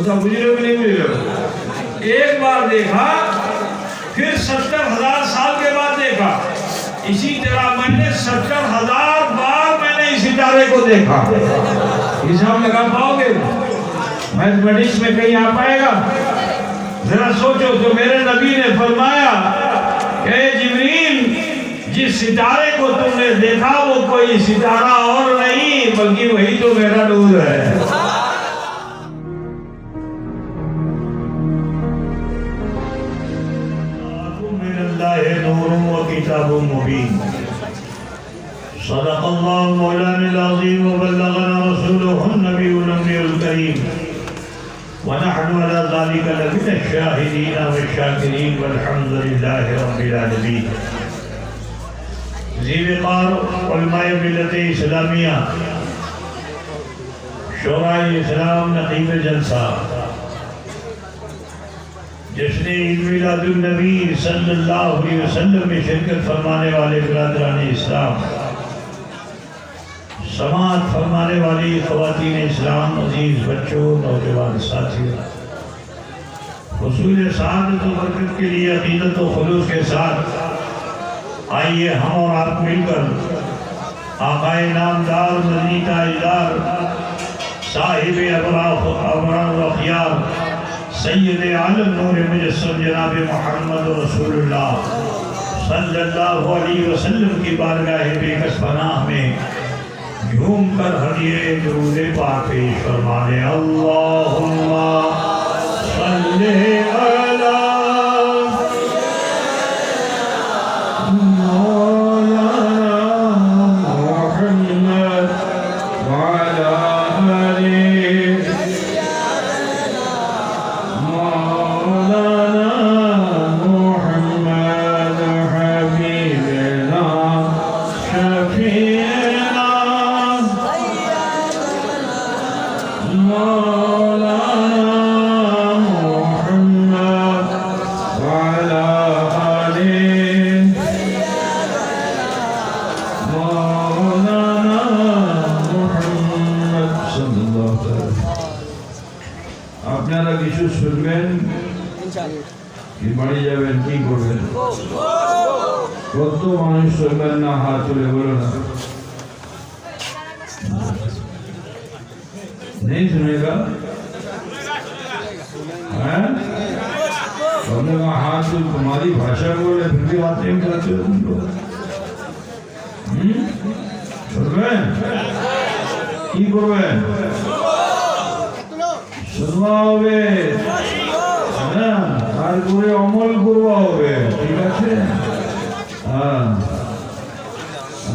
بتا بجھ رہے نہیں بجھ رہے؟ ایک بار دیکھا، پھر 70,000 سال کے بعد دیکھا. اسی طرح میں نے 70,000 بار میں نے اس ستارے کو دیکھا. حساب لگا پاؤ گے؟ میتھمیٹکس میں کہیں آ پائے گا؟ ذرا سوچو. تو میرے نبی نے فرمایا کہ اے جبریل، جس ستارے کو تم نے دیکھا وہ کوئی ستارہ اور نہیں بلکہ وہی تو میرا نور ہے. من اللہ نور و کتاب مبین. صدق اللہ مولانا العظیم وبلغنا رسوله النبی الامین الکریم ونحن على ذلك لمن الشاهدين والشاكرين والحمد لله رب العالمين. ذی وقار علماء ملت اسلامیہ، شورائے اسلام، نقیب جلسہ، جس نے عید میلاد النبی صلی اللہ علیہ وسلم میں شرکت فرمانے والے برادران اسلام، سماعت فرمانے والی خواتین اسلام، عزیز بچوں، نوجوان ساتھیوں، حصول سعادت و برکت کے لیے عقیدت و خلوص کے ساتھ آئیے ہم اور آپ مل کر آقا نامدار، مدنی تاجدار، صاحب ابرار و اخیار، سید عالم نور مجسم جناب محمد رسول اللہ صلی اللہ علیہ وسلم کی بارگاہ بے کس پناہ میں جھوم کر ہدیے درود پاک پیش فرمانے. اللہم صلی علی نہیں سنے گا؟ ہاتھ تو تمہاری بھاشا بولے پھر بھی باتیں کرتے ہو تم لوگ. کی کرو ہے سنوا ہوئے আর করে অমল করবা হবে. ঠিক আছে? হ্যাঁ,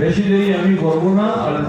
বেশি দেরি আমি করব না, অল্প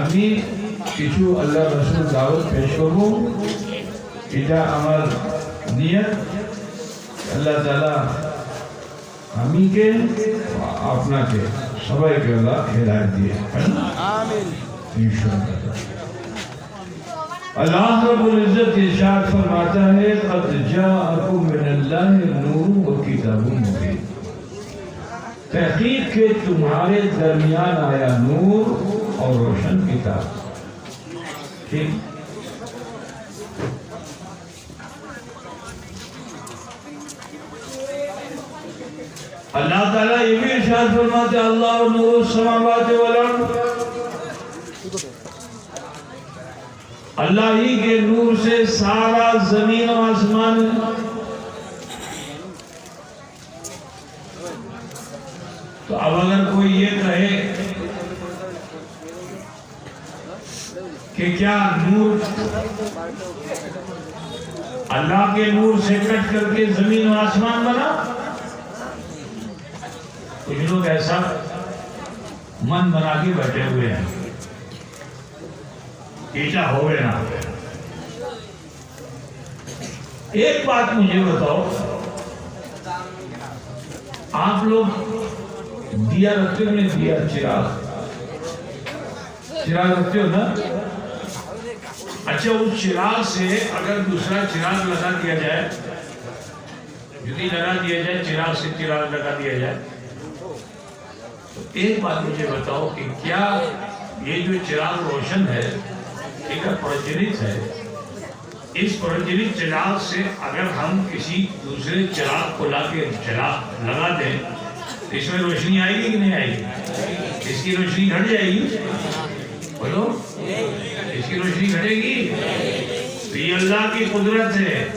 আমি কিছু আল্লাহ রাসূল দাওয়াত পেশ করব. এটা আমার নিয়ত. আল্লাহ তাআলা আমিকে আপনাকে সবাইকে আল্লাহ হেদায়েত দিয়ে. আমিন ইনশাআল্লাহ. اللہ رب العزت ارشاد فرماتا ہے قد جاءکم من اللہ نور و کتاب مبین. تحقیق کے تمہارے درمیان آیا نور اور روشن کتاب. ٹھیک؟ اللہ تعالیٰ یہ بھی ارشاد فرماتے اللہ نور السماوات والارض. اللہ ہی کے نور سے سارا زمین و آسمان. تو اب اگر کوئی یہ کہے کہ کیا نور اللہ کے نور سے کٹ کر کے زمین و آسمان بنا؟ کچھ لوگ ایسا من بنا کے بیٹھے ہوئے ہیں. ایسا ہوئے نہ ہوئے. ایک بات مجھے بتاؤ آپ لوگ دیا رکھتے ہو نا، دیا چراغ رکھتے ہو نا. اچھا اس چراغ سے اگر دوسرا چراغ لگا دیا جائے، جدی لگا دیا جائے، چراغ سے چراغ لگا دیا جائے، تو ایک بات مجھے بتاؤ کہ کیا یہ جو چراغ روشن ہے، ٹھیک ہے، پرجولیت ہے، اس پرجولیت چراغ سے اگر ہم کسی دوسرے چراغ کو لا کے لگا دیں تو اس میں روشنی آئے گی کہ نہیں آئے گی؟ اس کی روشنی گھٹ جائے گی؟ بولو، اس کی روشنی گھٹے گی؟ تو یہ اللہ کی قدرت ہے،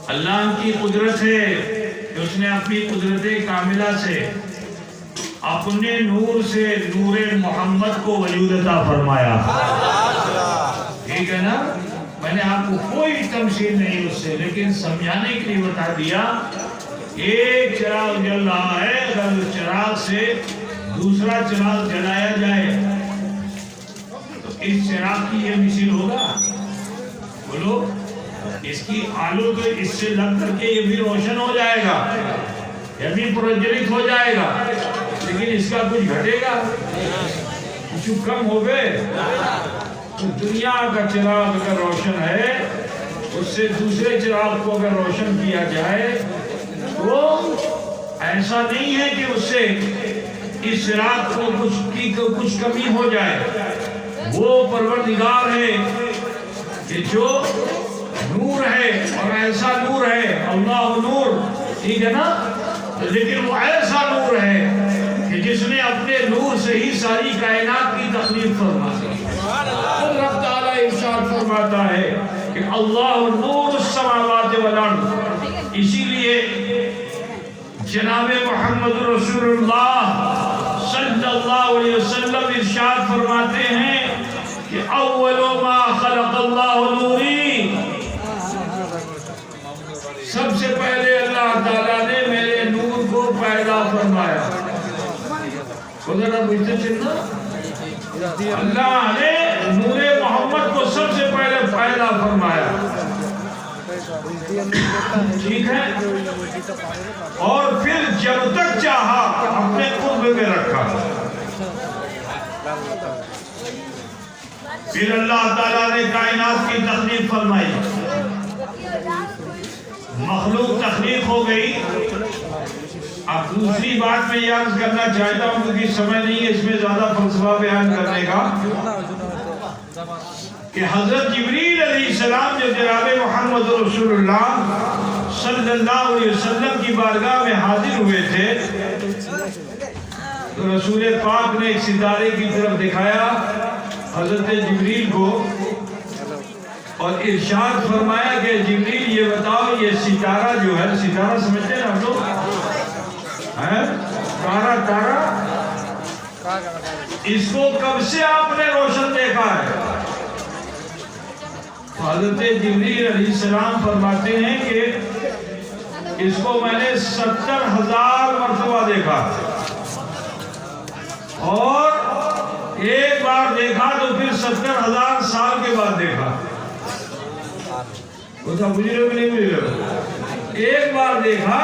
اللہ کی قدرت ہے کہ اس نے اپنی قدرت کاملہ سے اپنے نور سے نور محمد کو وجود عطا فرمایا. ٹھیک ہے نا؟ میں نے آپ کو کوئی تمثیل نہیں اس سے، لیکن سمجھانے کے لیے بتا دیا. ایک چراغ جل رہا ہے، اگر اس چراغ سے دوسرا چراغ جلایا جائے تو اس چراغ کی یہ مثال ہوگا؟ بولو، اس کی آلو تو اس سے لگ کر کے یہ بھی روشن ہو جائے گا، یہ بھی پرجولیت ہو جائے گا، لیکن اس کا کچھ گھٹے گا؟ کچھ کم ہو گئے؟ تو دنیا کا چراغ اگر روشن ہے، اس سے دوسرے چراغ کو اگر روشن کیا جائے تو ایسا نہیں ہے کہ اس سے اس چراغ کو کچھ کمی ہو جائے. وہ پروردگار ہے کہ جو نور ہے، اور ایسا نور ہے، اللہ نور، ٹھیک ہے نا، لیکن وہ ایسا نور ہے کہ جس نے اپنے نور سے ہی ساری کائنات کی تخلیق فرمائی. خود رب تعالیٰ ارشاد فرماتا ہے کہ اللہ نور السماوات والارض. اسی لیے جناب محمد رسول اللہ صلی اللہ علیہ وسلم ارشاد فرماتے ہیں کہ اول ما خلق اللہ نوری، سب سے پہلے اللہ تعالیٰ نے میرے نور کو پیدا فرمایا. اللہ نے نور محمد کو سب سے پہلے پیدا فرمایا، ٹھیک ہے، اور پھر جب تک چاہا اپنے قرب میں رکھا. پھر اللہ تعالیٰ نے کائنات کی تخلیق فرمائی، مخلوق تخلیق ہو گئی. اب دوسری بات میں یہ عرض کرنا چاہتا ہوں کیونکہ سمجھ نہیں ہے اس میں زیادہ فلسفہ بیان کرنے کا، کہ حضرت جبریل علیہ السلام جو جناب محمد رسول اللہ صلی اللہ علیہ وسلم کی بارگاہ میں حاضر ہوئے تھے تو رسول پاک نے ایک ستارے کی طرف دکھایا حضرت جبریل کو، اور ارشاد فرمایا کہ جبریل یہ بتاؤ یہ ستارہ جو ہے، ستارہ سمجھتے ہیں آپ لوگ، تارا، اس کو کب سے آپ نے روشن دیکھا ہے؟ حضرت جبریل علیہ السلام فرماتے ہیں کہ اس کو میں نے 70,000 مرتبہ دیکھا، اور ایک بار دیکھا تو پھر 70,000 سال کے بعد دیکھا. بجھ رہے نہیں بجھ رہے؟ ایک بار دیکھا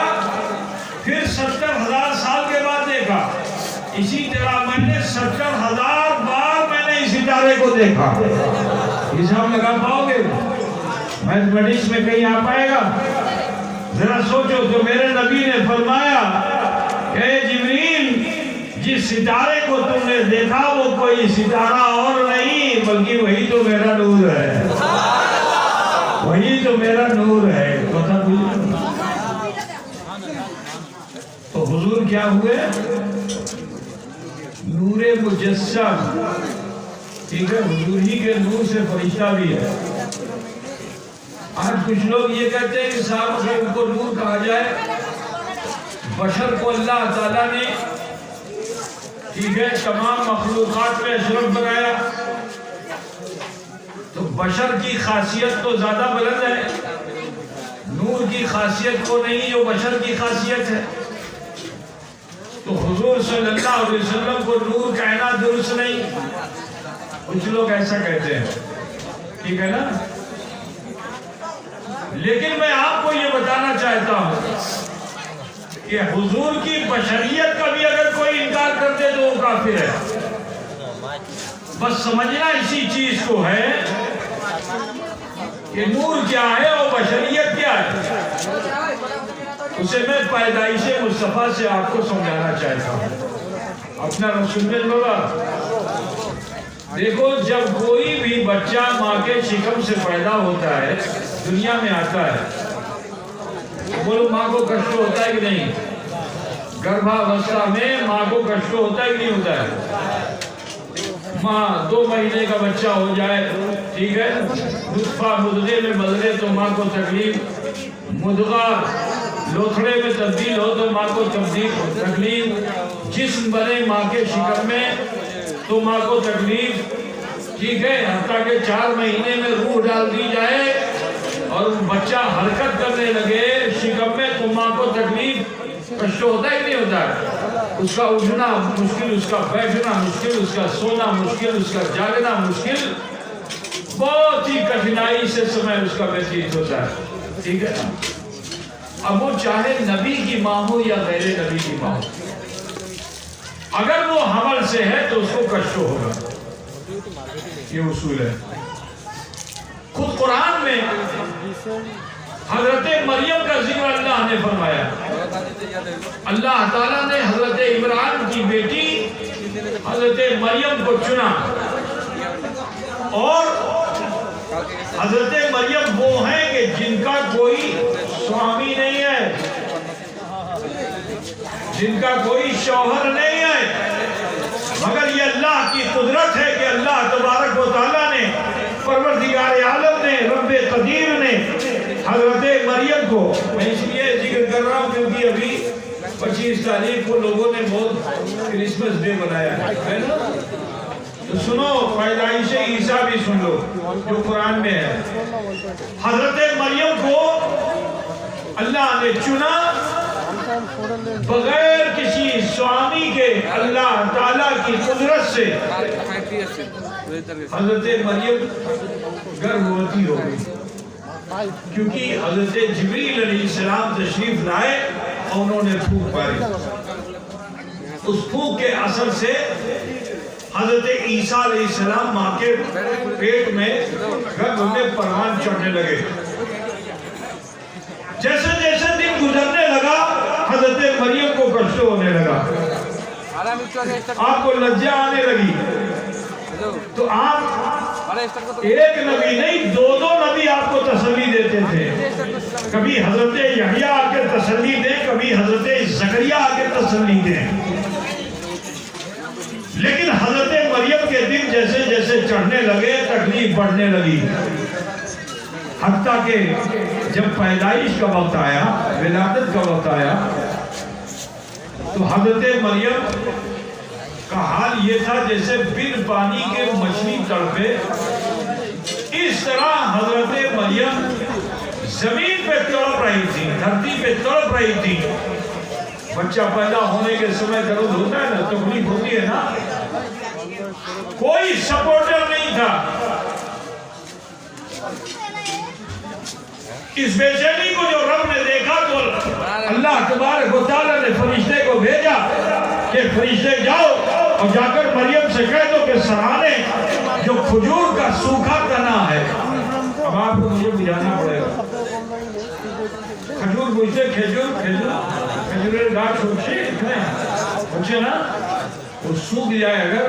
پھر 70,000 سال کے بعد دیکھا. اسی طرح میں نے 70,000 بار میں نے اس ستارے کو دیکھا. حساب لگا پاؤ گے؟ میتھمیٹکس میں کہیں آ پائے گا؟ ذرا سوچو. تو میرے نبی نے فرمایا کہ اے جبریل، جس ستارے کو تم نے دیکھا وہ کوئی ستارہ اور نہیں بلکہ وہی تو میرا نور ہے، وہی تو میرا نور ہے. تو حضور کیا ہوئے؟ نور مجسم، ٹھیک ہے، حضور ہی کے نور سے فرشتہ بھی ہے. آج کچھ لوگ یہ کہتے ہیں کہ صاحب ان کو نور کہا جائے. بشر کو اللہ تعالیٰ نے، ٹھیک ہے، تمام مخلوقات میں اشرف بنایا، تو بشر کی خاصیت تو زیادہ بلند ہے، نور کی خاصیت کو نہیں جو بشر کی خاصیت ہے. تو حضور صلی اللہ علیہ وسلم کو نور کہنا درست نہیں. کچھ لوگ ایسا کہتے ہیں، ٹھیک ہے نا. لیکن میں آپ کو یہ بتانا چاہتا ہوں کہ حضور کی بشریت کا بھی اگر کوئی انکار کر دے تو وہ کافر ہے. بس سمجھنا اسی چیز کو ہے کہ نور کیا ہے اور بشریت کیا ہے. اسے میں پیدائش مصطفیٰ سے آپ کو سمجھانا چاہتا ہوں. اپنا رسول بابا دیکھو، جب کوئی بھی بچہ ماں کے شکم سے پیدا ہوتا ہے، دنیا میں آتا ہے، بولو ماں کو کشٹ ہوتا ہے کہ نہیں؟ گربھاوستھا میں ماں کو کشٹ ہوتا ہے کہ نہیں ہوتا ہے؟ ماں 2 مہینے کا بچہ ہو جائے، ٹھیک ہے، نطفہ مضغے میں بدلے تو ماں کو تکلیف، مضغہ لوتھڑے میں تبدیل ہو تو ماں کو تکلیف، جسم بنے ماں کے شکم میں تو ماں کو تکلیف، ٹھیک ہے، حتیٰ کہ 4 مہینے میں روح ڈال دی جائے اور بچہ حرکت کرنے لگے شکم میں تو ماں کو تکلیف، کشٹ ہوتا ہے کہ نہیں ہوتا ہے؟ اس کا اٹھنا مشکل، اس کا بیٹھنا مشکل، اس کا سونا مشکل، اس کا جاگنا مشکل، بہت ہی کٹھنائی سے سمے اس کا ویتیت ہوتا ہے، ٹھیک ہے. اب وہ چاہے نبی کی ماں ہو یا غیر نبی کی ماں ہو، اگر وہ حمل سے ہے تو اس کو کشٹ ہوگا. یہ اصول ہے. خود قرآن میں حضرت مریم کا ذکر اللہ نے فرمایا. اللہ تعالیٰ نے حضرت عمران کی بیٹی حضرت مریم کو چنا، اور حضرت مریم وہ ہیں کہ جن کا کوئی سوامی نہیں ہے، جن کا کوئی شوہر نہیں ہے، مگر یہ اللہ کی قدرت ہے کہ اللہ تبارک و تعالیٰ نے، پروردگار عالم نے، رب قدیر نے حضرت مریم کو، میں اس لیے ذکر کر رہا ہوں کیونکہ ابھی 25 تاریخ کو لوگوں نے بہت کرسمس ڈے بنایا ہے نا، تو سنو پیدائش عیسیٰ بھی سن لو جو قرآن میں ہے. حضرت مریم کو اللہ نے چنا بغیر کسی سوامی کے، اللہ تعالیٰ کی قدرت سے حضرت مریم گربھوتی ہو گئی، کیونکہ حضرت جبریل علیہ السلام تشریف لائے اور انہوں نے پھونک ماری. اس پھونک کے اثر سے حضرت عیسیٰ علیہ السلام ماں کے پیٹ میں گربھ میں پروان چڑھنے لگے. جیسے جیسے دن گزرنے لگا حضرت مریم کو کشٹ ہونے لگا، آپ کو لجہ آنے لگی، تو آپ ایک نبی نہیں 2 نبی آپ کو تسلی دیتے تھے. کبھی حضرت یحییٰ آ کے تسلی دیں، کبھی حضرت زکریا آ کے تسلی دیں، لیکن حضرت مریم کے دن جیسے جیسے چڑھنے لگے تکلیف بڑھنے لگی، حتیٰ کہ جب پیدائش کا وقت آیا، ولادت کا وقت آیا، تو حضرت مریم کا حال یہ تھا جیسے بن پانی کے مچھلی تڑپے، اس طرح حضرت مریم زمین پہ تڑپ رہی تھی، دھرتی پہ تڑپ رہی تھی. بچہ پیدا ہونے کے سمے درد ہوتا ہے نا، تکلیف ہوتی ہے نا، کوئی سپورٹر نہیں تھا. اس بے چینی کو جو رب نے دیکھا تو اللہ تبارک و تعالیٰ نے فرشتے کو بھیجا کہ فرشتے جاؤ اور جا کر مریم سے کہہ دو کہ سرانے جو کھجور کا سوکھا تنا ہے، اب آپ کو مجھے بجانا پڑے گا. کھجور بوجھتے کھجور گاٹ چھوٹے نا، وہ سوکھ جائے، اگر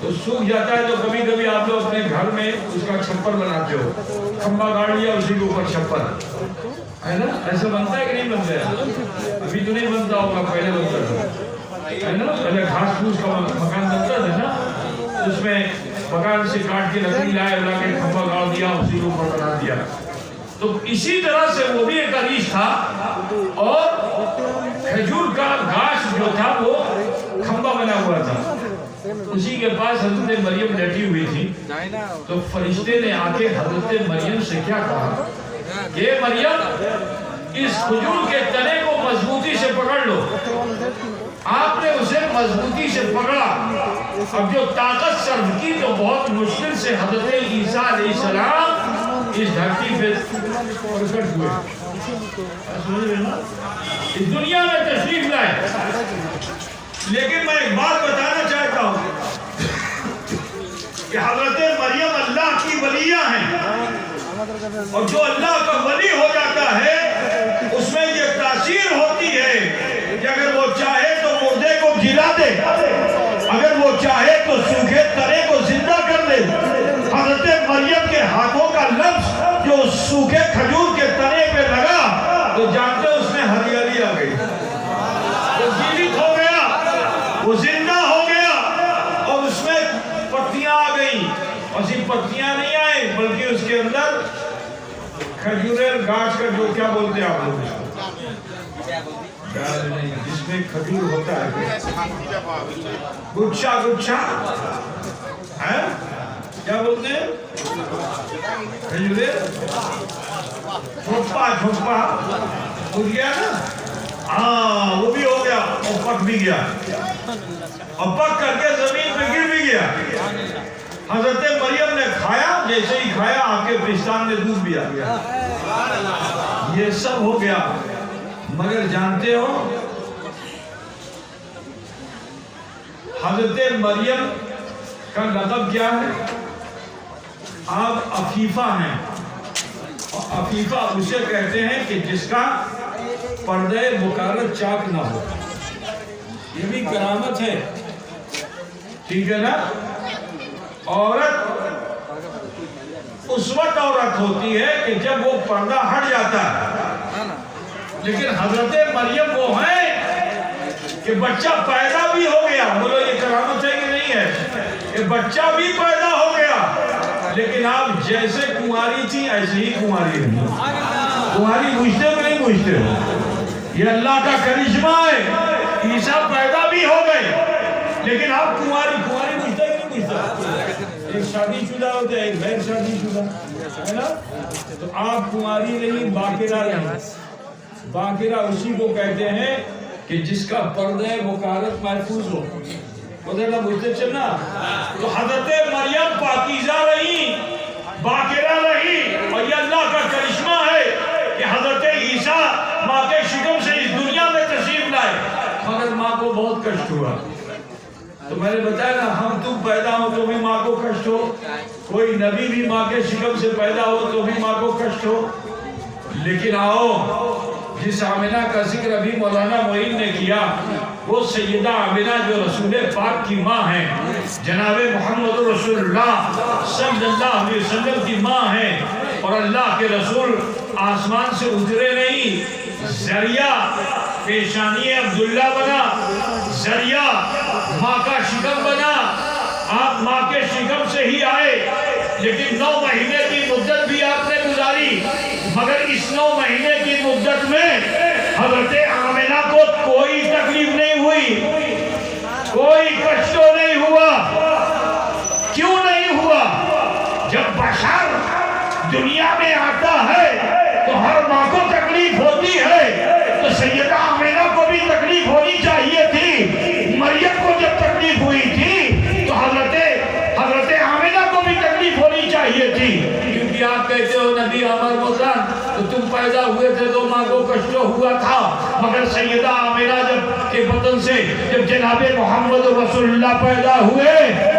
تو سوکھ جاتا ہے تو کبھی کبھی آپ لوگ اپنے گھر میں اس کا چھپر بناتے ہو، کھمبا گاڑ لیا اسی کے اوپر چھپر ہے نا، ایسا بنتا ہے کہ نہیں بنتا ہے؟ ابھی تو نہیں بنتا ہوگا، پہلے بنتا تھا ہے نا، پہلے گھاس پھوس کا مکان بنتا تھا نا، اس میں مکان سے کاٹ کے لکڑی لائے، لا کے کھمبا گاڑ دیا، اسی کے اوپر بنا دیا. تو اسی طرح سے وہ بھی ایک عریش تھا، اور کھجور کا گھاس جو تھا وہ کھمبا بنا ہوا تھا، اسی کے پاس حضرت مریم لیٹی ہوئی تھی. تو فرشتے نے آ کے حضرت مریم سے کیا کہا کہ مریم اس کھجور کے تنے کو مضبوطی سے پکڑ لو. آپ نے اسے مضبوطی سے پکڑا. اب جو طاقت صرف کی تو بہت مشکل سے حضرت عیسیٰ علیہ السلام اس دھرتی پہ پرکٹ ہوئے، سمجھ رہے نا، اس دنیا میں تشریف لائے۔ لیکن میں ایک بات بتانا چاہتا ہوں کہ حضرت مریم اللہ کی ولیہ ہیں، اور جو اللہ کا ولی ہو جاتا ہے اس میں یہ تاثیر ہوتی ہے کہ اگر وہ چاہے تو مردے کو جلا دے، اگر وہ چاہے تو سوکھے تنے کو زندہ کر دے۔ حضرت مریم کے ہاتھوں کا لفظ جو سوکھے کھجور کے تنے پہ لگا تو جانتے اس میں ہریالی آ گئی، وہ جیوت ہو گیا، وہ زندہ ہو گیا، اور اس میں پتیاں آ گئیں، اور صرف پتیاں نہیں آئیں بلکہ اس کے اندر کھجورے گاچھ کا جو کیا بولتے ہیں آپ لوگ جس میں کھجور ہوتا ہے گچھا گچھا ہے، کیا بولتے ہیں کھجورے، جھوپا جھوپا ہو گیا نا، ہاں وہ بھی ہو گیا اور پک بھی گیا، اور پک کر کے زمین پہ گر بھی گیا۔ حضرت مریم نے کھایا، جیسے ہی کھایا آپ کے پستان میں دودھ بھی آ گیا، یہ سب ہو گیا۔ مگر جانتے ہو حضرت مریم کا لقب کیا ہے؟ آپ عفیفہ ہیں، اور عفیفہ اسے کہتے ہیں کہ جس کا پردہ بکارت چاک نہ ہو، یہ بھی کرامت ہے، ٹھیک ہے نا۔ عورت اس وقت عورت ہوتی ہے کہ جب وہ پردہ ہٹ جاتا ہے، لیکن حضرت مریم وہ ہیں کہ بچہ پیدا بھی ہو گیا، بولو یہ کرامت ہے کہ نہیں ہے، کہ بچہ بھی پیدا ہو گیا، لیکن آپ جیسے کنواری تھی ایسے ہی کنواری رہی۔ کنواری پوچھتے ہو کہ نہیں پوچھتے ہو؟ یہ اللہ کا کرشمہ ہے، عیسیٰ پیدا بھی ہو گئے لیکن آپ کنواری پوچھتے ہیں کہ نہیں پوچھتے؟ ایک شادی شدہ ہوتا ہے، ایک غیر شادی شدہ ہے نا، تو آپ کنواری نہیں باقرہ رہیں۔ باقرہ اسی کو کہتے ہیں کہ جس کا پردہ بکارت محفوظ ہو، ادھر بولتے چلنا۔ تو حضرت مریم پاکیزہ رہی، باقرہ رہی، اور یہ اللہ کا کرشمہ ہے کہ حضرت عیسیٰ ماں کے شکم سے اس دنیا میں تشریف لائے، مگر ماں کو بہت کشٹ ہوا۔ تو میں نے بتایا نا، ہم تم پیدا ہو تو بھی ماں کو کشٹ ہو، کوئی نبی بھی ماں کے شکم سے پیدا ہو تو بھی ماں کو کشٹ ہو، لیکن آؤ جس آمنہ کا ذکر ابھی مولانا معین نے کیا، وہ سیدہ آمنہ جو رسول پاک کی ماں ہیں، جناب محمد رسول اللہ صلی اللہ علیہ وسلم کی ماں ہیں، اور اللہ کے رسول آسمان سے اترے نہیں، ذریعہ پیشانی عبداللہ بنا، ذریعہ ماں کا شکم بنا، آپ ماں کے شکم سے ہی آئے، لیکن 9 مہینے کی مدت بھی آپ نے گزاری، مگر اس 9 مہینے کی مدت میں حضرت آمنہ کو کوئی تکلیف نہیں ہوئی، کوئی کشت نہیں ہوا۔ کیوں نہیں ہوا؟ جب بشر دنیا میں آتا ہے تو ہر ماں کو تکلیف ہوتی ہے، تو سیدہ آمنہ کو بھی تکلیف ہونی چاہیے تھی۔ مریم کو جب تکلیف ہوئی تھی تو حضرت آمنہ کو بھی تکلیف ہونی چاہیے تھی، کیونکہ آپ کہتے ہو نبی عمر مطلن تو تم پیدا ہوئے تھے تو ماں کو کشت ہوا تھا، مگر سیدہ آمنہ جب کے بطن سے جب جناب محمد رسول اللہ پیدا ہوئے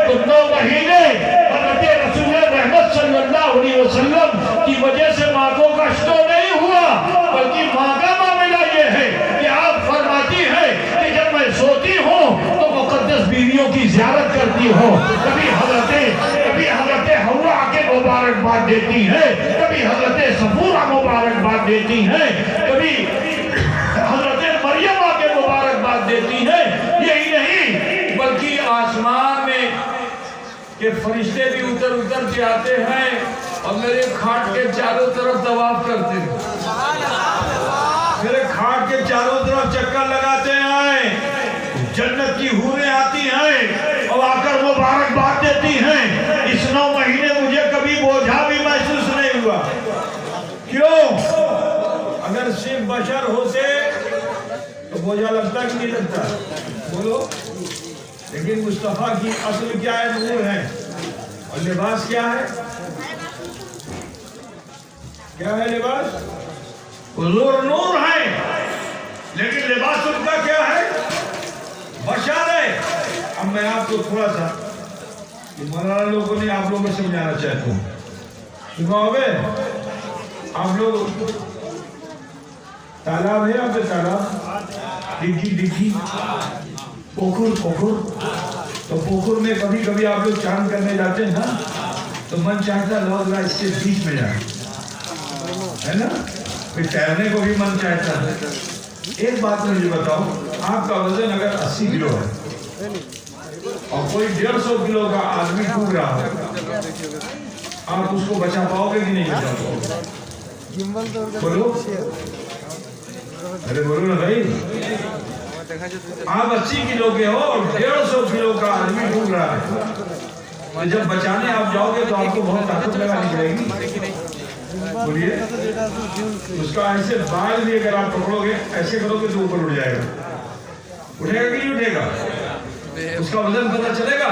تو 9 مہینے حضرت رسول رحمت صلی اللہ علیہ وسلم کی وجہ سے ماں کو کشت نہیں ہوا، بلکہ ماں کا معاملہ یہ ہے کہ آپ فرماتی ہیں کہ جب میں سوتی ہوں تو مقدس بیویوں کی زیارت کرتی ہوں، کبھی حضرت حوا کے مبارکباد دیتی ہیں، کبھی حضرت صفورہ مبارکباد دیتی ہیں، کبھی حضرت مریم کے مبارکباد دیتی ہیں۔ یہی نہیں بلکہ آسمان میں کہ فرشتے بھی اتر کے آتے ہیں اور میرے کھاٹ کے چاروں طرف طواف کرتے ہیں، میرے کھاٹ کے چاروں طرف چکر لگاتے ہیں، جنت کی حوریں آتی ہیں اور آ کر مبارکباد دیتی ہیں۔ اس 9 مہینے مجھے کبھی بوجھا بھی محسوس نہیں ہوا۔ کیوں؟ اگر صرف بشر ہوتے تو بوجھا لگتا کہ نہیں لگتا؟ بولو۔ لیکن مصطفیٰ کی اصل کیا ہے؟ نور ہے، اور لباس کیا ہے؟ کیا ہے لباس؟ حضور نور ہے لیکن لباس ان کا کیا ہے؟ بشر ہے. اب میں آپ کو تھوڑا سا مولانا لوگوں نے آپ لوگوں کو سمجھانا چاہتا ہوں. سنو گے آپ لوگ تالاب ہے آپ کے تالاب ڈگی پوکھر تو پوکھر میں کبھی کبھی آپ لوگ چاند کرنے جاتے ہیں نا تو من چاہتا ہے اس کے بیچ میں جائے ہے نا. پھر تیرنے کو بھی من چاہتا ہے. ایک بات مجھے بتاؤ, آپ کا وزن اگر 80 کلو ہے اور کوئی 150 کلو کا آدمی ڈوب رہا ہے, آپ اس کو بچا پاؤ گے کہ نہیں بچا پاؤ گے؟ بولو, ارے بولو نا بھائی. آپ 80 کلو کے ہو اور 150 کلو کا آدمی ڈوب رہا ہے, تو جب بچانے آپ جاؤ گے تو آپ کو بہت طاقت لگانی پڑے گی. بولیے, اس کا ایسے بال بھی اگر آپ پکڑو گے ایسے کرو گے تو اوپر اٹھ جائے گا. اٹھے گا کہ نہیں اٹھے گا؟ اس کا وزن پتہ چلے گا.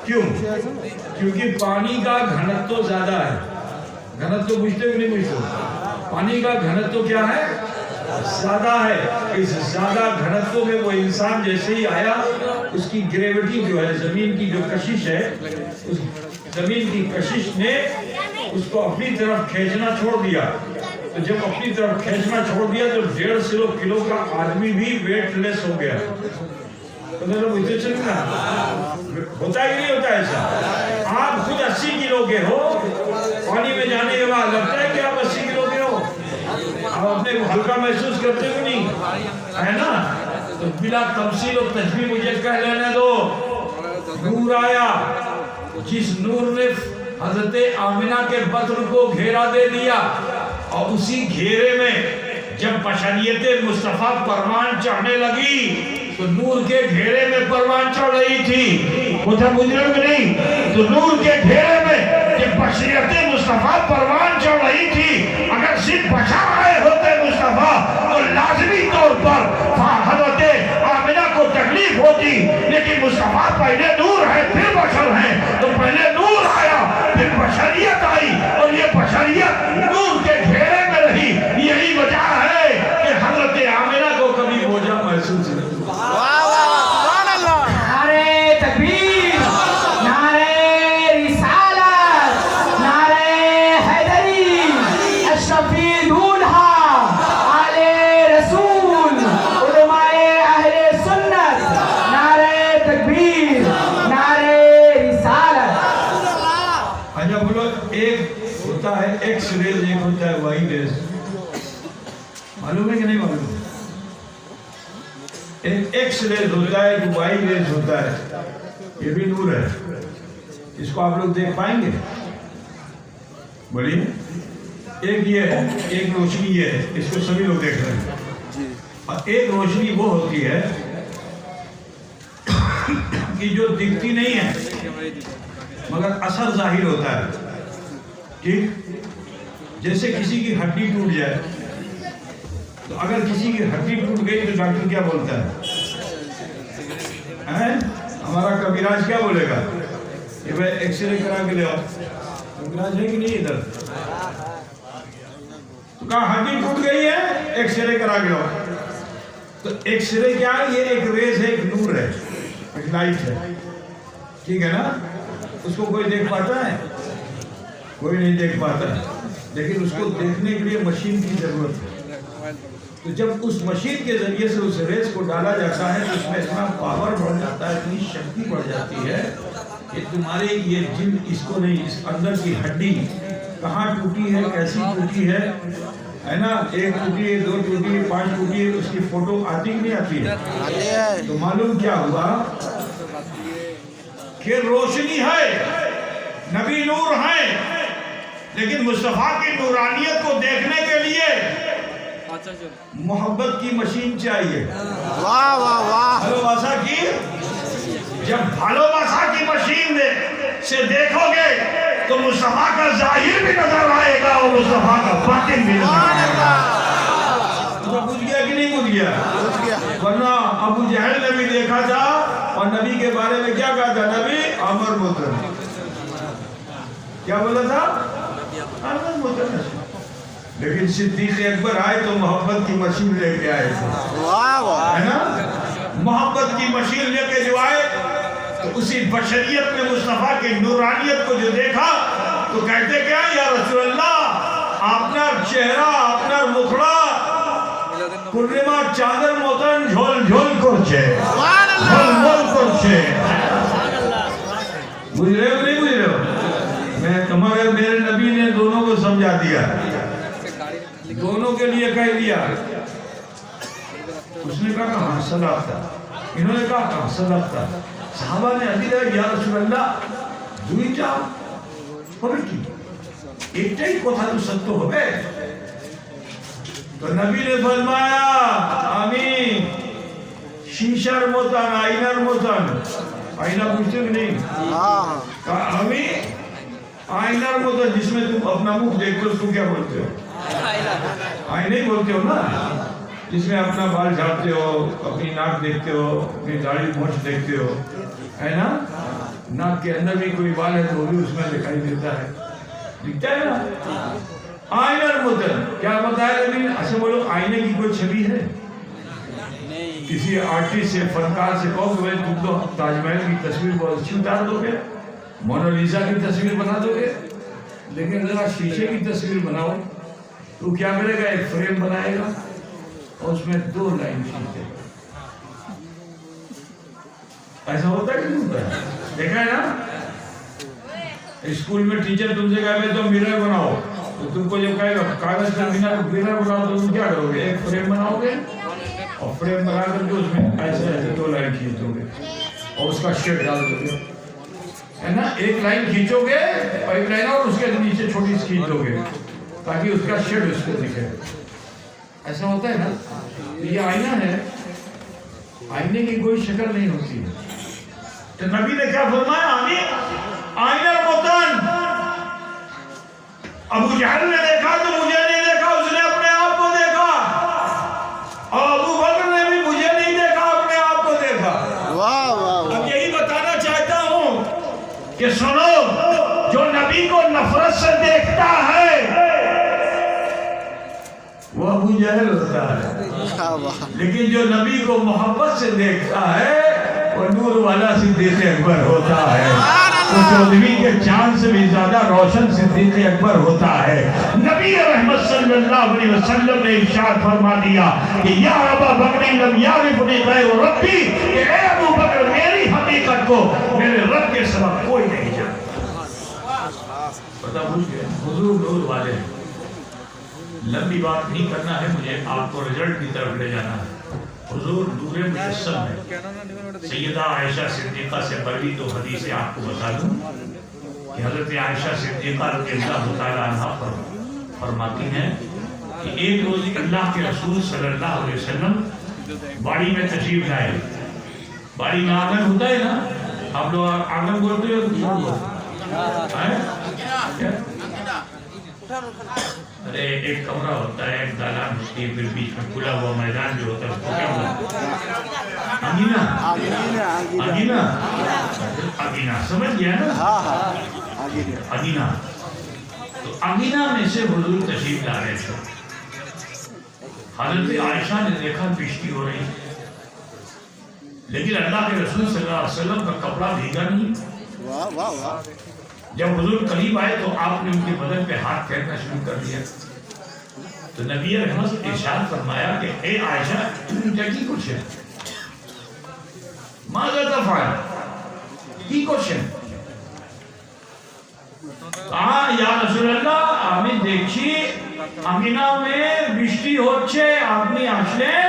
کیوں؟ کیونکہ پانی کا گھنتو زیادہ ہے. گھنتو پوچھتے ہو کہ نہیں پوچھتے؟ پانی کا گھنتو کیا ہے؟ زیادہ ہے. اس زیادہ گھنتو میں وہ انسان جیسے ہی آیا, اس کی گریوٹی جو ہے, زمین کی جو کشش ہے, اس زمین کی کشش نے اس کو اپنی طرف کھینچنا چھوڑ دیا. تو جب اپنی طرف کھینچنا چھوڑ دیا تو 150 کلو کا آدمی بھی ویٹ لیس ہو گیا. تو میں لوگ اتنے چلنا ہوتا ہی نہیں ہوتا ایسا. آپ خود 80 کلو کے ہو, پانی میں جانے کے بعد لگتا ہے کہ آپ 80 کلو کے ہو, آپ اپنے کو ہلکا محسوس کرتے ہو نہیں ہے نا. تو بلا تمثیل و تشبیہ مجھے کہہ لینے دو. نور آیا, جس نور نے حضرت آمنہ کے بطن کو گھیرا دے دیا, اور اسی گھیرے میں جب بشریت مصطفیٰ پروان چڑھنے لگی تو نور کے گھیرے میں پروان چڑھ رہی تھی. مجھے مجرم نہیں, تو نور کے گھیرے میں جب بشریت مصطفیٰ پروان چڑھ رہی تھی, اگر صرف بشر آئے ہوتے مصطفیٰ تو لازمی طور پر حضرت آمنہ کو تکلیف ہوتی. لیکن مصطفیٰ پہلے نور ہے پھر بشر ہیں, تو پہلے نور آیا پھر بشریت آئی, اور یہ بشریت نور کے گھیرے میں رہی. یہی وجہ ہے کہ حضرت آمنہ کو کبھی بوجھا محسوس نہیں. نعرے تکبیر, نعرے رسالت, نعرے حیدری, اشرفی دولہا, آل رسول, علماء اہل سنت, نعرے تکبیر, نعرے رسالت. اچھا بولو, ایک ہوتا ہے ایکس ریز, ایک ہوتا ہے وائی ریز. معلوم ہے کہ نہیں معلوم؟ ایک ایکس ریز ہوتا ہے, ایک وائی ریز ہوتا ہے. یہ بھی نور ہے. اس کو آپ لوگ دیکھ پائیں گے؟ بولیے. ایک یہ ہے, ایک روشنی یہ ہے, اس کو سبھی لوگ دیکھ رہے ہیں. اور ایک روشنی وہ ہوتی ہے کہ جو دکھتی نہیں ہے مگر اثر ظاہر ہوتا ہے. ٹھیک, جیسے کسی کی ہڈی ٹوٹ جائے, تو اگر کسی کی ہڈی ٹوٹ گئی تو ڈاکٹر کیا بولتا ہے؟ ہمارا کبیراج کیا بولے گا کہ بھائی ایکس رے کرا کے لے آؤ. کبیراج ہے کہ نہیں ادھر؟ تو کہا ہڈی ٹوٹ گئی ہے, ایکس رے کرا کے لاؤ. تو ایکس رے کیا ہے؟ یہ ایک ریز ہے, ایک نور ہے, ایک لائٹ ہے. ٹھیک ہے نا. اس کو کوئی دیکھ پاتا ہے؟ کوئی نہیں دیکھ پاتا ہے. لیکن اس کو دیکھنے کے لیے مشین کی ضرورت ہے. تو جب اس مشین کے ذریعے سے اس ریز کو ڈالا جاتا ہے تو اس میں اتنا پاور بڑھ جاتا ہے, اتنی شکتی بڑھ جاتی ہے کہ تمہارے یہ جلد اس کو نہیں, اس اندر کی ہڈی کہاں ٹوٹی ہے, کیسی ٹوٹی ہے نا, ایک ٹوٹی ہے, 2 ٹوٹی ہے, 5 ٹوٹی ہے, اس کی فوٹو آتی نہیں آتی ہے. تو معلوم کیا ہوا کہ روشنی ہے, نبی نور ہیں, لیکن مصطفیٰ کی نورانیت کو دیکھنے کے لیے محبت کی مشین چاہیے. واہ واہ واہ. بھالوباسا کی, جب بھالوباسا کی مشین سے دیکھو گے تو مصطفیٰ کا ظاہر بھی نظر آئے گا اور مصطفیٰ کا باطن بھی نظر آئے گا. تو پوچھ گیا کہ نہیں پوچھ گیا؟ ورنہ ابو جہل نے بھی دیکھا تھا اور نبی کے بارے میں کیا کہا تھا؟ نبی امر محترم. کیا بولا تھا؟ لیکن صدیق اکبر آئے تو محبت کی مشین لے کے آئے تھے، واہ واہ ہے نا؟ محبت کی مشین لے کے جو آئے تو اسی بشریت میں مصطفیٰ کی نورانیت کو جو دیکھا تو کہتے کیا یا رسول اللہ اپنا چہرہ اپنا مکھڑا پورنیما چادر موتن جھول جھول کرچے جھول جھول کرچے بجھ رہے ہو نہیں بجھ رہے ہو؟ میں تمہارے میرے نبی نے دونوں کو سمجھا دیا، دونوں کے لیے کہہ دیا۔ اس نے کہا ہاں صدق تھا، انہوں نے کہا ہاں صدق تھا۔ صحابہ نے علی رہا یا رسول اللہ دوئی چاہو ہوئے کی ایک ٹائی کو تھا تو ستو ہوئے تو نبی نے فرمایا آمین شیشر موتن آئینر موتن آئینہ پوچھتے کہ نہیں کہا آمین آئینر موتن جس میں تم اپنا مخ دیکھتے ہو اس کو کیا بولتے ہو؟ آئینہ ہی بولتے ہو نا، جس میں اپنا بال جھاڑتے ہو، اپنی ناک دیکھتے ہو، اپنی داڑھی مونچھ دیکھتے ہو، ہے نا؟ ناک کے اندر بھی کوئی بال ہے تو وہ بھی اس میں دکھائی دیتا ہے، دکھتا ہے نا؟ آئینہ المتن کیا بتایا نبی نے؟ اچھا بولو آئینے کی کوئی چھبی ہے؟ کسی آرٹسٹ سے فنکار سے کہو کہ تم تو تاج محل کی تصویر بہت اچھی اتار دو گے، مونالیزا کی تصویر بنا دو گے، لیکن ذرا شیشے کی تصویر بناؤ تو کیا کرے گا؟ ایک فریم بنائے گا اور اس میں 2 لائن کھینچے گا۔ ایسا ہوتا ہے کہ نہیں ہوتا ہے؟ دیکھا ہے نا؟ اسکول میں ٹیچر تم سے کہا تو میرر بناؤ تو تم کو جب کہے گا کاغذ کا میرر بناؤ تو تم کیا کرو گے؟ ایک فریم بناؤ گے اور فریم بنا کر کے اس میں ایسے ایسے 2 لائن کھینچ دو گے اور اس کا شیڈ ڈال دو گے، ہے نا؟ ایک لائن کھینچو گے اور ایک لائن اور اس کے نیچے چھوٹی سی کھینچ دو گے تاکہ اس کا شیڈ اس کو دکھے۔ ایسا ہوتا ہے نا؟ یہ آئینہ ہے، آئینے کی کوئی شکل نہیں ہوتی ہے۔ تو نبی نے کیا فرمایا؟ آمین آئینہ المتن۔ ابو جہل نے دیکھا تو مجھے نہیں دیکھا، اس نے اپنے آپ کو دیکھا، اور ابو بکر نے بھی مجھے نہیں دیکھا، اپنے آپ کو دیکھا۔ اب یہی بتانا چاہتا ہوں کہ سنو، جو نبی کو نفرت سے دیکھتا ہے وہ ابو جہل ہوتا ہے، لیکن جو نبی کو محبت سے دیکھتا ہے وہ نور والا صدیق اکبر ہوتا ہے، وہ چودھویں کے چاند سے بھی زیادہ روشن صدیق اکبر ہوتا ہے۔ نبی رحمت صلی اللہ علیہ وسلم نے ارشاد فرما دیا کہ یا ابا بکر لم یعرفنی غیر ربی، کہ اے ابو بکر میری حقیقت کو میرے رب کے سوا کوئی نہیں جانتا۔ پتہ پوچھ گئے حضور نور والے ہیں۔ لمبی بات نہیں کرنا ہے، مجھے آپ کو رزلٹ کی طرف لے جانا ہے۔ حضور نور مجسم ہے۔ سیدہ عائشہ صدیقہ سے بڑی تو حدیثیں آپ کو بتا دوں کہ حضرت عائشہ صدیقہ رضی اللہ تعالیٰ عنہ فرماتی ہیں کہ ایک روز اللہ کے رسول صلی اللہ علیہ وسلم باڑی میں تشریف لائے۔ باڑی میں آنگن ہوتا ہے نا، آپ لوگ آنگن بولتے ہو؟ ارے ایک کمرہ ہوتا ہے، ایک دالان ہوتی ہے، پھر بیچ میں کھلا ہوا میدان جو ہوتا ہے اس کو کیا بولتے ہیں؟ آگینہ۔ آگینہ آگینہ سمجھ گیا نا؟ آگینہ۔ تو آگینہ میں سے حضور تشریف لا رہے تھے۔ حضرت عائشہ نے دیکھا بشتی ہو رہی، لیکن اللہ کے رسول صلی اللہ علیہ وسلم کا کپڑا بھیگا نہیں۔ جب حضور قریب آئے تو آپ نے ان کے بدن پہ ہاتھ پھیرنا شروع کر دیا، تو نبی رحمت ارشاد فرمایا کہ اے عائشہ کیا کی کچھ ہے؟ ماذا تفعل؟ کی کچھ ہے؟ کہا یا رسول اللہ আমি দেখছি আমিনা মে বৃষ্টি হচ্ছে, আপনি আসলেন,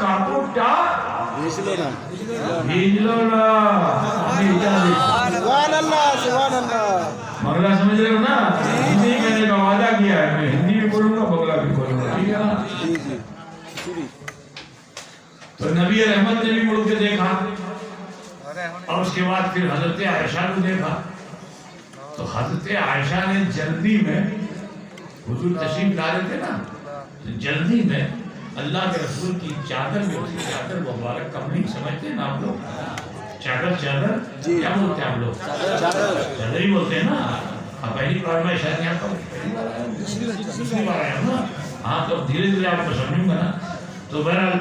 কাপড়টা ভিজলো না। بنگلہ سمجھ رہے ہو نا؟ ہندی کہنے کا وعدہ کیا ہے، میں ہندی بھی بولوں گا بنگلہ بھی بولوں گا، ٹھیک ہے نا؟ تو نبی رحمت نے بھی مڑ کے دیکھا اور اس کے بعد پھر حضرت عائشہ کو دیکھا، تو حضرت عائشہ نے جلدی میں، حضور تشریف لا رہے تھے نا، جلدی میں اللہ کے رسول کی چادر میں اسی چادر مبارک کملی سمجھتے ہیں نا آپ لوگ؟ چادر کیا بولتے ہیں آپ لوگ؟ چادر ہی بولتے ہیں نا؟ اب پہلی بار میں شاید نہیں آتا ہوں، پہلی بار آیا ہوں، دوسری بار آیا ہوں نا. ہاں تو اب دھیرے دھیرے آپ کو سمجھوں گا نا. تو بہرحال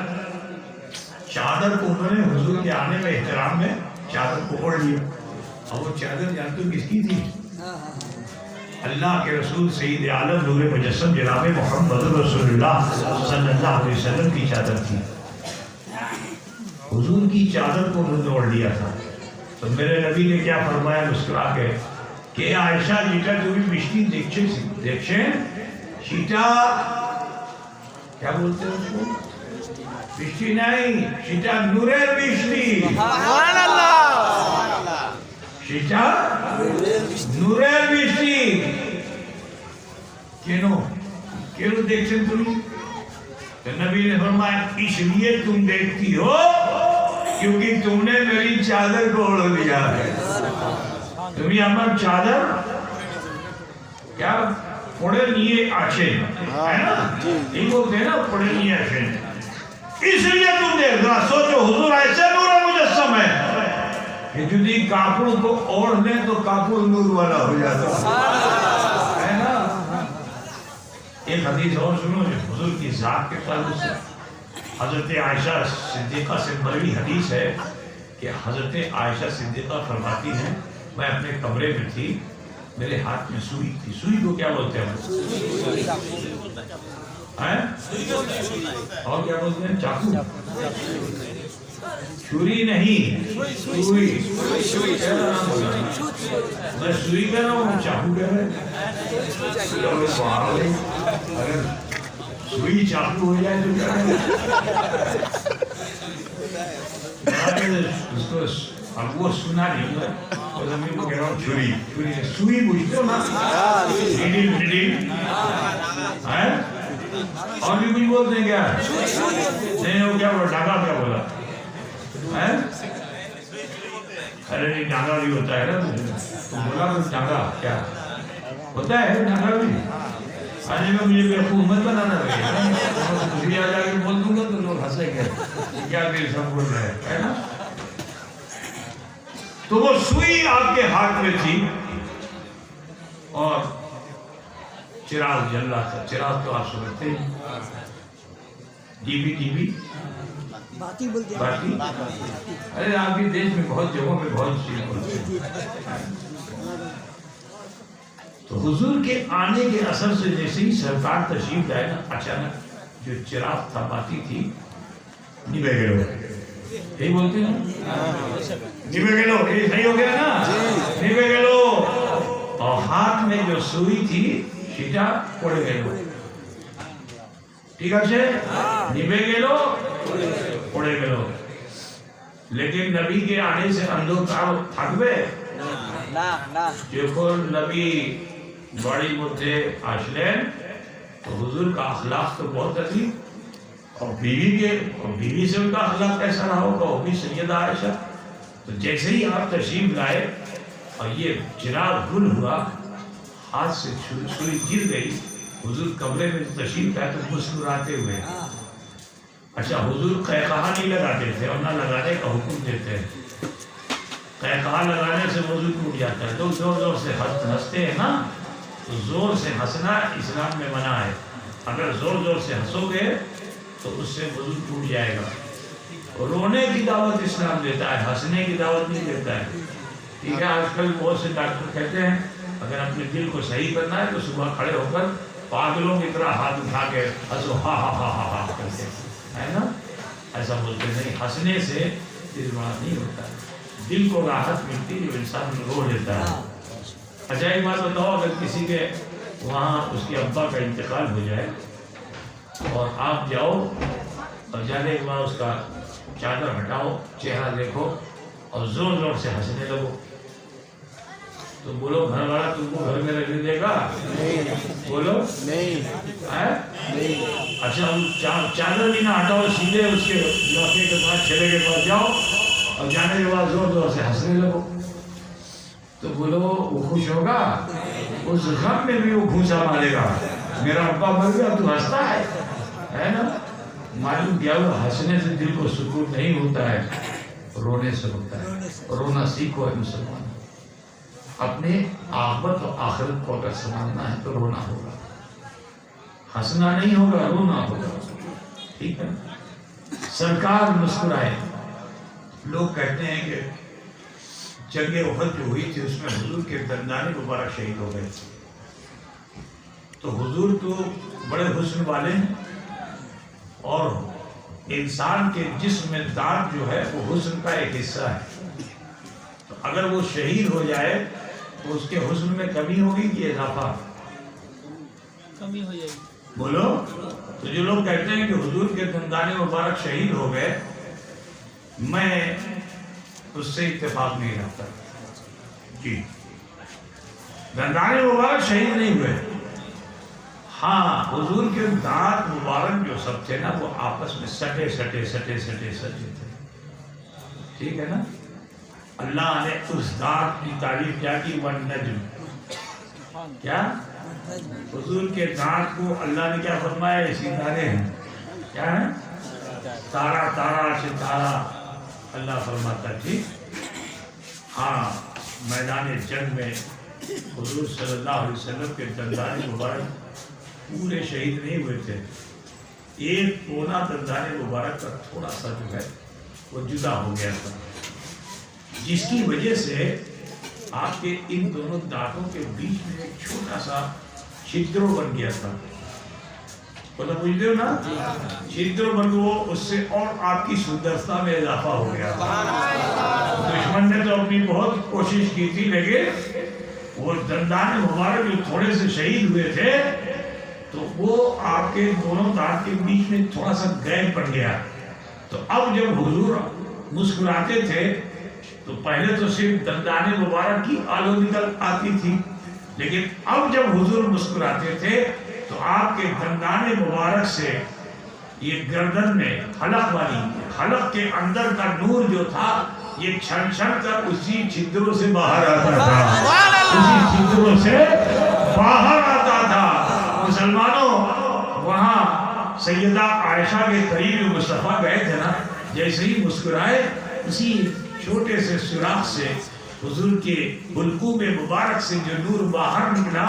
چادر کو انہوں نے حضور کے آنے میں احترام میں چادر کو اوڑھ لیا. اور وہ چادر جانتے ہو کس کی تھی؟ اللہ کے رسول سید عالم نور مجسم جناب محمد رسول اللہ صلی اللہ علیہ وسلم کی چادر تھی. حضور کی چادر کو انہوں نے اوڑھ لیا تھا. تو میرے نبی نے کیا فرمایا مسکرا کے کہ عائشہ جیٹا جو بھی مشتی دیکھیں شیٹا کیا بولتے ہیں اس کو؟ بشتی نہیں، شیٹا نوریر بشتی. سبحان اللہ. شیٹا نوریر بشتی. کینو دیکھتے تمہیں؟ تو نبی نے فرمایا اس لیے تم دیکھتی ہو کیونکہ تم نے میری چادر کو اوڑھ لیا ہے. تمہیں আমার چادر کیا پڑے لیے آچھے ہے نا، یہ بولتے ہیں نا پڑے لیے آچھے. اس لیے تم دیکھ رہا. سوچو حضور ایسے نور مجسم ہے کہ جدی کاپڑ کو اوڑھ لیں تو کاپڑ نور والا ہو جاتا ہے نا. ایک حدیث اور سنو جو حضور کی ذات کے تعلق سے حضرت عائشہ صدیقہ سے مروی حدیث ہے کہ حضرت عائشہ صدیقہ فرماتی ہیں میں اپنے کمرے میں تھی، میرے ہاتھ میں سوئی تھی. سوئی کو کیا بولتے ہیں؟ اور کیا بولتے ہیں؟ چاقو. چھری نہیں، سوئی. میں سوئی کہہ رہا ہوں، چاقو کہہ رہے ہیں. اگر سوئی چاقو ہو جائے تو کیا ہے؟ اب وہ سنا نہیں ہوگا اور زمین کو کہہ رہا ہوں چھری. سوئی بوجھتے ہو نا، نیڈل. اور بھی کچھ بولتے ہیں کیا؟ نہیں وہ کیا بولا؟ ڈاگا کیا بولا؟ ارے نہیں ڈاگا بھی ہوتا ہے نا. تو بولا ڈاگا کیا ہوتا ہے؟ ڈاگا بھی. آج میں مجھے حکومت بنانا رہے مجھے آ جا کے بول دوں گا تو لوگ ہنسیں گے کیا دل سب بول رہے ہے نا. تو وہ سوئی آپ کے ہاتھ میں تھی اور چراغ جل رہا تھا. چراغ تو آپ سمجھتے ہیں ٹی وی باتی. ارے آپ کے دیش میں بہت جگہوں میں بہت چیز بولتے ہیں. تو حضور کے آنے کے اثر سے جیسے ہی سرکار تشریف لائے نا، اچانک جو چراغ تھا باتی تھی نبھے گئے. یہی بولتے ہیں نبھے گئے. یہ صحیح ہو گیا نا، نبھے گئے. اور ہاتھ میں جو سوئی تھی شیٹا پڑے گئے. ٹھیک ہے، نبھے گئے پڑے گئے. لیکن نبی کے آنے سے اندھو کار تھکبے دیکھو نبی بڑی مدے آشلین. تو حضور کا اخلاق تو بہت عظیم. اور بیوی سے ان کا اخلاق کیسا رہا ہوگا، وہ بھی سیدہ عائشہ. تو جیسے ہی آپ تشریف لائے اور یہ چراغ گل ہوا، ہاتھ سے سوئی گر گئی. حضور کمرے میں تشریف لائے تو مسکراتے ہوئے. اچھا حضور قہقہا نہیں لگاتے تھے اور نہ لگانے کا حکم دیتے ہیں. قہقہا لگانے سے وضو ٹوٹ جاتا ہے. لوگ زور زور سے ہنستے ہیں نا، تو زور سے ہنسنا اسلام میں منع ہے. اگر زور زور سے ہنسو گے تو اس سے وضو ٹوٹ جائے گا. رونے کی دعوت اسلام دیتا ہے، ہنسنے کی دعوت نہیں دیتا ہے. ٹھیک ہے، آج کل بہت سے ڈاکٹر کہتے ہیں اگر اپنے دل کو صحیح کرنا ہے تو صبح کھڑے ہو کر پاگلوں کی طرح ہاتھ اٹھا کے ہنسو، ہا ہا ہا ہا ہا کرتے ہے نا. ایسا بولتے نہیں، ہنسنے سے دل بڑا نہیں ہوتا ہے. دل کو راحت ملتی جو انسان رو لیتا ہے. اچھا ایک بات بتاؤ، اگر کسی کے وہاں اس کے ابا کا انتقال ہو جائے اور آپ جاؤ اور جانے کے بعد اس کا چادر ہٹاؤ، چہرہ دیکھو اور زور زور سے ہنسنے لگو، تو بولو گھر والا تم کو گھر میں رہنے دے گا؟ بولو نہیں. اچھا چادر بھی نہ ہٹاؤ، سیدھے اس کے لڑکے کے پاس چھلے کے پاس جاؤ اور جانے کے بعد زور زور سے ہنسنے لگو، تو بولو وہ خوش ہوگا؟ اس غم میں بھی وہ گھوسا مارے گا، میرا ابا مر گیا تو ہنستا ہے نا. معلوم کیا ہوا، ہنسنے سے دل کو سکون نہیں ہوتا ہے، رونے سے ہوتا ہے. رونا سیکھو ہے مسلمان. اپنے آخرت و آخرت کو اگر سنبھالنا ہے تو رونا ہوگا، ہنسنا نہیں ہوگا، رونا ہوگا، ٹھیک ہے؟ سرکار مسکرائے. لوگ کہتے ہیں کہ جنگ احد جو ہوئی تھی اس میں حضور کے دندان مبارک شہید ہو گئے تھے. تو حضور تو بڑے حسن والے ہیں، اور انسان کے جسم میں دانت جو ہے وہ حسن کا ایک حصہ ہے. تو اگر وہ شہید ہو جائے تو اس کے حسن میں کمی ہوگی کہ اضافہ؟ کمی ہو جائے گی. بولو. تو جو لوگ کہتے ہیں کہ حضور کے دندان مبارک شہید ہو گئے، میں اس سے اتفاق نہیں رکھتا. جی، دندان مبارک شہید نہیں ہوئے. ہاں، حضور کے دانت مبارک جو سب تھے نا وہ آپس میں سٹے تھے. ٹھیک ہے نا؟ اللہ نے اس دانت کی تعریف کیا کی، والنجم. کیا؟ حضور کے دانت کو اللہ نے کیا فرمایا؟ ستارے ہیں. کیا ہے؟ تارا تارا ستارہ اللہ فرماتا. ٹھیک. ہاں، میدان جنگ میں حضور صلی اللہ علیہ وسلم کے دندان مبارک پورے شہید نہیں ہوئے تھے. ایک کونا دندان مبارک کا تھوڑا سا جو ہے وہ جدا ہو گیا تھا، جس کی وجہ سے آپ کے ان دونوں دانتوں کے بیچ میں ایک چھوٹا سا چھدر بن گیا تھا. پتہ پوچھتے ہو نا؟ چھدر بن وہ اس سے اور آپ کی سندرتا میں اضافہ ہو گیا. دشمن نے تو اپنی بہت کوشش کی تھی، لیکن وہ دندان مبارک جو تھوڑے سے شہید ہوئے تھے تو وہ آپ کے دونوں دانت کے بیچ میں تھوڑا سا گیپ پڑ گیا. تو اب جب حضور مسکراتے تھے تو پہلے تو صرف دندان مبارک کی آلو نکل آتی تھی، لیکن اب جب حضور مسکراتے تھے تو آپ کے دندان مبارک سے یہ گردن میں حلق کے اندر کا نور جو تھا یہ چھن چھن کر اسی چھدروں سے باہر آتا تھا. مسلمانوں، وہاں سیدہ عائشہ کے قریب مصطفیٰ گئے تھے نا، جیسے ہی مسکرائے اسی چھوٹے سے سوراخ سے حضور کے حلقوم مبارک سے جو نور باہر نکلا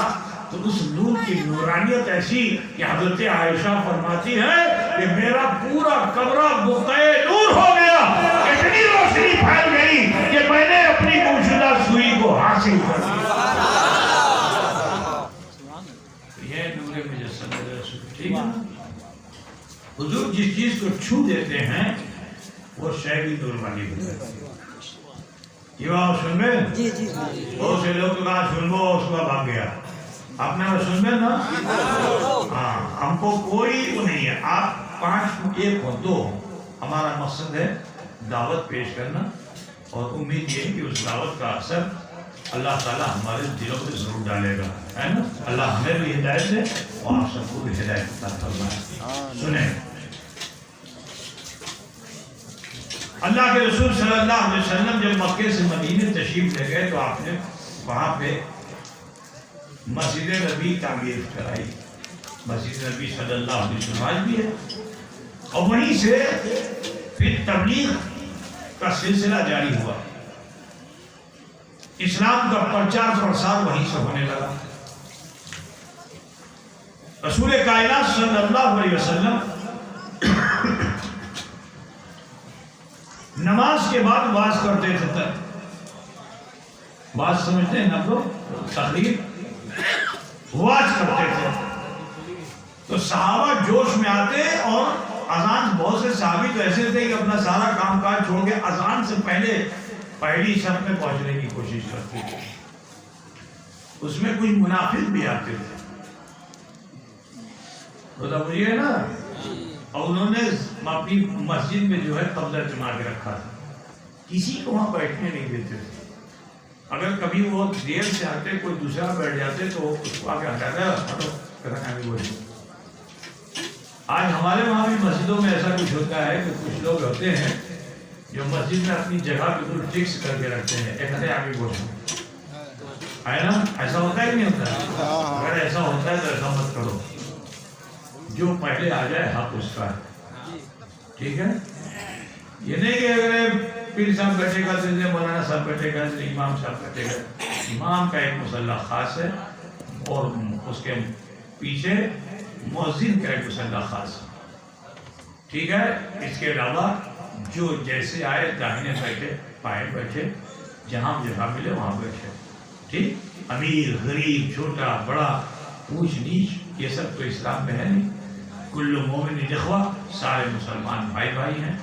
تو اس نور کی نورانیت ایسی کہ حضرت عائشہ فرماتی ہے کہ میرا پورا کمرہ بقعے نور ہو گیا. اتنی روشنی پھیل گئی کہ میں نے اپنی گمشدہ سوئی کو حاصل کر لیا. یہ نور مجسم رسول. ٹھیک ہے؟ حضور جس چیز کو چھو دیتے ہیں وہ شے بھی نور والی ہو جاتی ہے. یہ بات سن میں بہت سے لوگ کہا سن لو اس کا بھاگ گیا. آپ نے وہ سن میں نا؟ ہاں، ہم کو کوئی وہ نہیں ہے. آپ 5 1 ہو 2 ہمارا مقصد ہے دعوت پیش کرنا، اور امید یہ ہے کہ اس دعوت کا اثر اللہ تعالیٰ ہمارے دلوں پہ ضرور ڈالے گا، ہے نا؟ اللہ ہمیں بھی ہدایت دے اور آپ سب کو بھی ہدایت عطا فرمائے. سنیں، اللہ کے رسول صلی اللہ علیہ وسلم جب مکے سے مدینے تشریف لے گئے تو آپ نے وہاں پہ مسجد نبی تعمیر کرائی. مسجد نبی صلی اللہ علیہ وسلم آج بھی ہے، اور وہیں سے پھر تبلیغ کا سلسلہ جاری ہوا. اسلام کا پرچار پرسار وہیں سے ہونے لگا. رسول کائنات صلی اللہ علیہ وسلم نماز کے بعد واز کرتے تھے. واز سمجھتے ہیں نا لوگ؟ تقریر واز کرتے تھے. تو صحابہ جوش میں آتے، اور اذان، بہت سے صحابی تو ایسے تھے کہ اپنا سارا کام کاج چھوڑ کے اذان سے پہلے پہلی صف میں پہنچنے کی کوشش کرتے تھے. اس میں کچھ منافق بھی آتے تھے، بتا مجھے نا، اور انہوں نے اپنی مسجد میں جو ہے قبضہ جما کے رکھا تھا. کسی کو وہاں بیٹھنے نہیں دیتے تھے. اگر کبھی وہ دیر سے آتے، کوئی دوسرا بیٹھ جاتے تو اس کو آگے ہٹاتا. آج ہمارے وہاں بھی مسجدوں میں ایسا کچھ ہوتا ہے کہ کچھ لوگ ہوتے ہیں جو مسجد میں اپنی جگہ بالکل فکس کر کے رکھتے ہیں. ایک ہٹے آگے بولتے ہے نا؟ ایسا ہوتا ہے کہ نہیں ہوتا؟ اگر ایسا ہوتا ہے تو ایسا مت کرو. جو پہلے آ جائے حق اس کا ہے. ٹھیک ہے؟ یہ نہیں کہ اگر پیر صاحب بیٹھے گا تو مولانا صاحب بیٹھے گا تو امام صاحب بیٹھے گا. امام کا ایک مصلی خاص ہے اور اس کے پیچھے مؤذن کا ایک مصلی خاص ہے. ٹھیک ہے. اس کے علاوہ جو جیسے آئے داہنے بیٹھے پائے بیٹھے جہاں جگہ ملے وہاں بیٹھے. ٹھیک. امیر غریب چھوٹا بڑا اونچ نیچ یہ سب تو اسلام میں ہے نہیں. کل مومن اخوہ سارے مسلمان بھائی بھائی ہیں.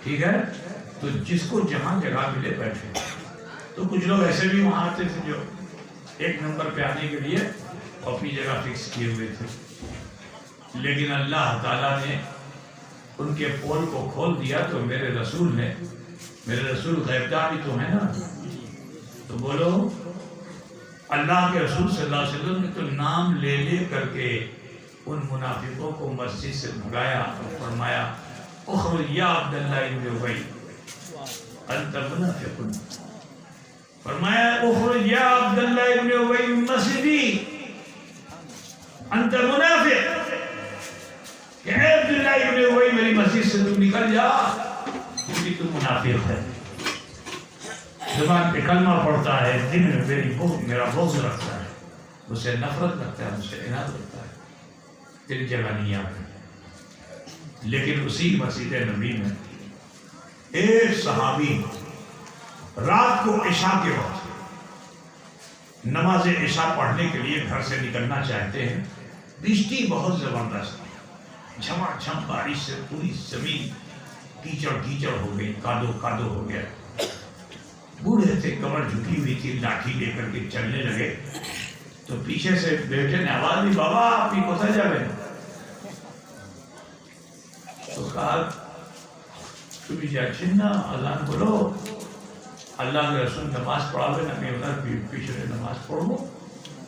ٹھیک ہے. تو جس کو جہاں جگہ ملے بیٹھے. تو کچھ لوگ ایسے بھی وہاں آتے تھے جو ایک نمبر پہ آنے کے لیے اپنی جگہ فکس کیے ہوئے تھے. لیکن اللہ تعالیٰ نے ان کے پول کو کھول دیا. تو میرے رسول غیب دانی تو ہے نا. تو بولو اللہ کے رسول صلی اللہ علیہ وسلم نے تو نام لے لے کر کے ان منافقوں کو مسجد سے بھگایا اور فرمایا اخرج یا عبداللہ ابن ابی انت منافق. فرمایا اخرج یا عبداللہ ابن ابی من مسجدی انت منافق. کہ اے عبداللہ ابن ابی میری مسجد سے تم نکل جا کیونکہ تم منافق ہے. زبان پہ کلمہ پڑھتا ہے دل میں میرا بغض رکھتا ہے مجھ سے نفرت رکھتا ہے مجھ سے عناد رکھتا ہے تیری جگہ نہیں آتا. لیکن اسی مسجد نبی میں ایک صحابی رات کو عشاء کے وقت نماز عشاء پڑھنے کے لیے گھر سے نکلنا چاہتے ہیں. بجلی بہت زبردست جھما جھم بارش سے پوری زمین کیچڑ کیچڑ ہو گئی کادو کادو ہو گیا. بوڑھے تھے کمر جھکی ہوئی تھی لاٹھی لے کر کے چلنے لگے. تو پیچھے سے بیٹے نے آواز دی بابا آپ ہی کوتا جاوے. تو کہا تم جاچن نا اذان بولو اللہ کے رسول نماز پڑھاوے نا میں ادھر پیچھے نماز پڑھو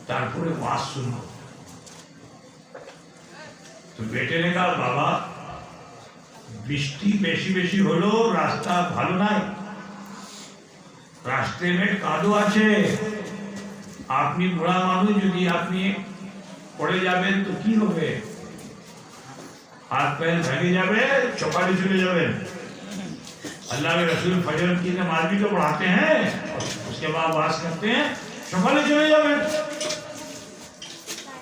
تار پورے واس سنو. تو بیٹے نے کہا بابا بشتی بیشی بیشی ہولو راستہ بھالو نائی রাস্তে মে কাদো আছে আপনি বুড়া মানুষ যদি আপনি পড়ে যাবেন তো কি হবে হাত পা ভেঙে যাবে সকালে চলে যাবেন. اللہ کے رسول فجر کی نماز بھی تو پڑھاتے ہیں اس کے بعد واز کرتے ہیں سکالے چلے جاؤ.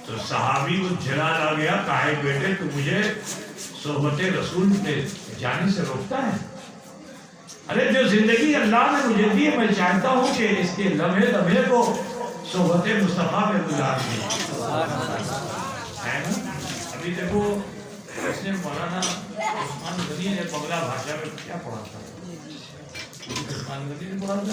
تو صحابی کو جلال آ گیا کہا بیٹے تو مجھے صحبت رسول پہ جانے سے روکتا ہے. ارے جو زندگی اللہ نے مجھے دی میں چاہتا ہوں کہ اس کے لمحے لمحے کو صحبت مصطفیٰ میں گزار دیں. ابھی دیکھو اس نے مولانا عثمان غنی نے بنگلہ بھاشا میں کیا پڑھا تھا. عثمان غنی نے پڑھا تھا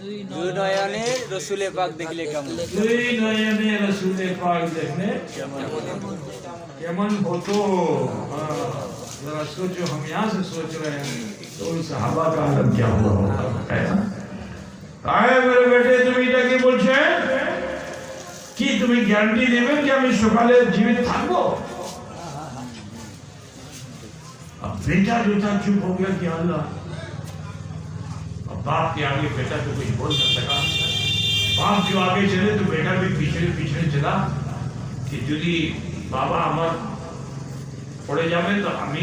দুই নয়নে রসুলে পাক দেখলে কেমন দুই নয়নে রসুলে পাক দেখলে কেমন হতো. ذرا سوچو ہم یہاں سے سوچ رہے ہیں تو ان صحابہ کا عالم کیا ہوا ہوتا ہے. میرے بیٹے তুমি এটা কি বলছেন কি তুমি গ্যারান্টি দেবেন যে আমি সকালে জীবিত থাকবো. اب بیٹا جو تھا چپ ہو گیا کہ اللہ. اب باپ کے آگے بیٹا تو کچھ بول نہ سکا. باپ جو آگے چلے تو بیٹا بھی پیچھے چلا کہ যদি বাবা আমার পড়ে যাবে তো আমি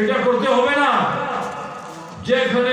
এটা করতে হবে না. যেখানে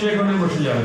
সেখানে বসে যাবে.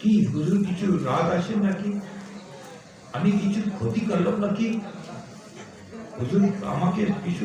কি হুজুর কিছু রাগ আসে নাকি, আমি কিছু ক্ষতি করলাম নাকি, হুজুর আমাকে কিছু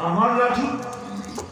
আমার লাঠি,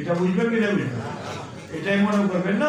এটা বুঝবেন কি না বুঝবেন? এটাই মনে করবেন না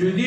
যদি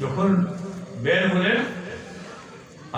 যখন বের হলেন